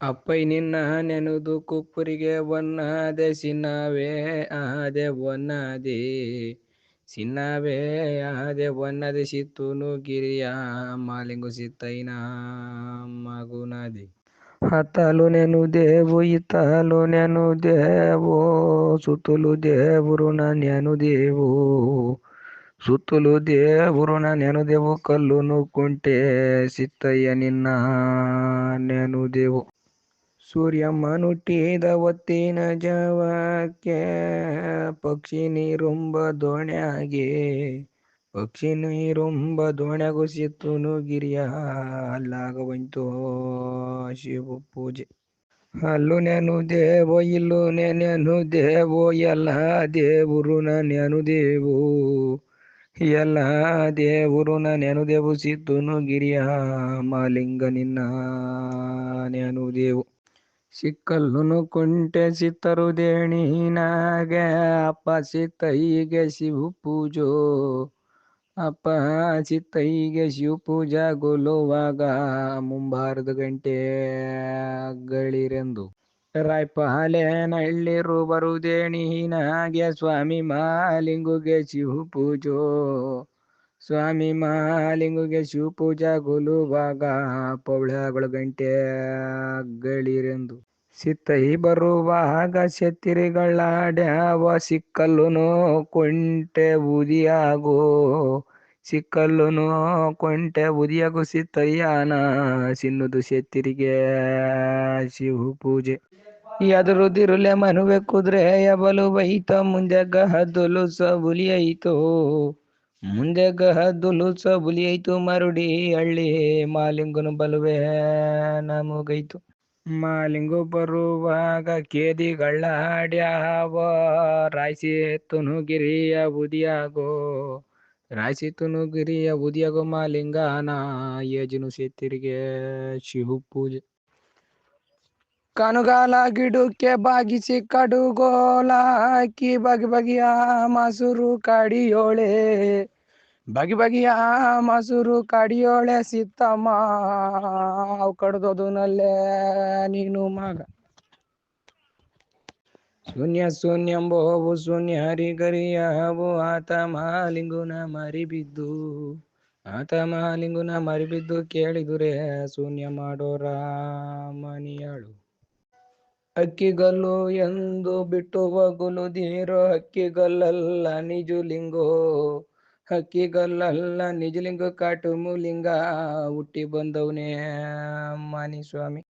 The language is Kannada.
ಅಪ್ಪೈ ನಿನ್ನ ನೆನುದು ಕುಪ್ಪುರಿಗೆ ಒನ್ನದೆ ಸಿನ್ನವೇ ಆದೆ ಒನ್ನದೆ ಸಿನ್ನವೇ ಆದೆ ಒನ್ನದೆ ಸಿತ್ತುನು ಗಿರಿಯ ಮಾಲಿಂಗು ಸಿತ್ತೈನ ಮಗುನದಿ ಹತ್ತಲು ನೆನು ದೇವು ಇತ್ತಲು ನೆನು ದೇವು ಸುತ್ತಲು ದೇವರು ನೆನು ದೇವು ಸುತ್ತಲು ದೇವರು ನೆನು ದೇವು ಕಲ್ಲುನು ಕುಂಟೆ ಸಿತ್ತಯ್ಯ ನಿನ್ನ ನೆನು ದೇವು ಸೂರ್ಯಮ್ಮನುಟ್ಟಿದ ಒತ್ತಿನ ಜವಕ್ಕೆ ಪಕ್ಷಿ ನೀರುಂಬ ದೋಣ್ಯಾಗೆ ಪಕ್ಷಿ ನೀರುಂಬ ದೋಣ್ಯಾಗು ಸಿತ್ತುನು ಗಿರಿಯ ಅಲ್ಲಾಗವಂತೋ ಶಿವ ಪೂಜೆ ಅಲ್ಲು ನೆನು ದೇವೋ ಇಲ್ಲು ನೆನು ದೇವೋ ಎಲ್ಲ ದೇವರು ನೆನು ದೇವು ಎಲ್ಲ ದೇವರು ನೆನು ದೇವು ಸಿತ್ತುನು ಗಿರಿಯ ಮಾಲಿಂಗ ನಿನ್ನ ನೆನು ದೇವು ಸಿಕ್ಕಲ್ಲುನು ಕುಂಟೆ ಸಿತ್ತರು ದೇಣಿನಾಗೆ ಅಪ್ಪ ಸಿತ್ತೈಗೆ ಶಿವ ಪೂಜೋ ಅಪ್ಪ ಸಿತ್ತೈಗೆ ಶಿವ ಪೂಜಾ ಗೊಲುವಾಗ ಮುಂಬಾರದ ಗಂಟೆ ಗಳಿರೆಂದು ರಾಯ್ಪಾಲೇನಳ್ಳಿರು ಬರುದೇಣಿನಾಗೆ ಸ್ವಾಮಿ ಮಾಲಿಂಗುಗೆ ಶಿವ ಪೂಜೋ ಸ್ವಾಮಿ ಮಾಲಿಂಗುಗೆ ಶಿವ ಪೂಜಾ ಗೊಲುವಾಗ ಪೌಳಗಳು ಗಂಟೆ ಗಳಿರೆಂದು ಸಿತ್ತೈ ಬರುವಾಗ ಸೆತ್ತಿರಿಗಳಾಡ್ಯಾವ ಸಿಕ್ಕಲ್ಲುನು ಕೊಂಟೆ ಉದಿಯಾಗೋ ಸಿಕ್ಕಲ್ಲುನು ಕೊಂಟೆ ಉದಿಯಾಗೋ ಸಿತ್ತಯ್ಯನ ಸಿನ್ನುದು ಸೆತ್ತಿರಿಗೆ ಶಿವ ಪೂಜೆ ಎದುರುದಿರುಲೆ ಮನುವೆ ಕುದ್ರೆ ಬಲು ಬೈತ ಮುಂದೆ ಗಹದ್ದುಲು ಸಬುಲಿ ಐತೋ ಮುಂದೆ ಗಹದ್ದುಲು ಸಬುಲಿ ಐತು ಮರುಡಿ ಹಳ್ಳಿ ಮಾಲಿಂಗನು ಬಲುವೆ ನಮಗೈತು ಮಾಲಿಂಗು ಬರುವಾಗ ಕೇದಿಗಳಾಡ್ಯಾವ ರಾಯ್ಸಿ ತುನುಗಿರಿಯ ಉದಿಯಾಗೋ ರಾಯ್ಸಿ ತುನುಗಿರಿಯ ಉದಿಯಾಗೋ ಮಾಲಿಂಗನ ಯಜನು ಸೆತ್ತಿರಿಗೆ ಶಿವ ಪೂಜೆ ಕನುಗಾಲ ಗಿಡಕ್ಕೆ ಬಾಗಿಸಿ ಕಡುಗೋಲ ಹಾಕಿ ಬಗೆ ಬಗೆಯ ಮಸೂರು ಕಡಿಯೋಳೆ ಬಗೆ ಬಗೆಯ ಮಸೂರು ಕಡಿಯೋಳೆ ಸಿತ್ತಮ್ಮ ಅವು ಕಡ್ದೋದುನಲ್ಲೇ ನೀನು ಮಗ ಶೂನ್ಯ ಶೂನ್ಯಂಬೋವು ಶೂನ್ಯ ಹರಿಗರಿಯವು ಆತ ಮಾಲಿಂಗುನ ಮರಿಬಿದ್ದು ಆತ ಮಾಲಿಂಗುನ ಮರಿಬಿದ್ದು ಕೇಳಿದುರೆ ಶೂನ್ಯ ಮಾಡೋರ ಮನಿಯಾಳು ಅಕ್ಕಿಗಲ್ಲು ಎಂದು ಬಿಟ್ಟು ಹೋಗುಲುದಿರೋ ಹಕ್ಕಿಗಲ್ಲಲ್ಲ ನಿಜುಲಿಂಗೋ ಹಕ್ಕಿಗಲ್ಲಲ್ಲ ನಿಜಲಿಂಗ ಕಾಟು ಮೂಲಿಂಗ ಹುಟ್ಟಿ ಬಂದವನೇ ಮನಿ ಸ್ವಾಮಿ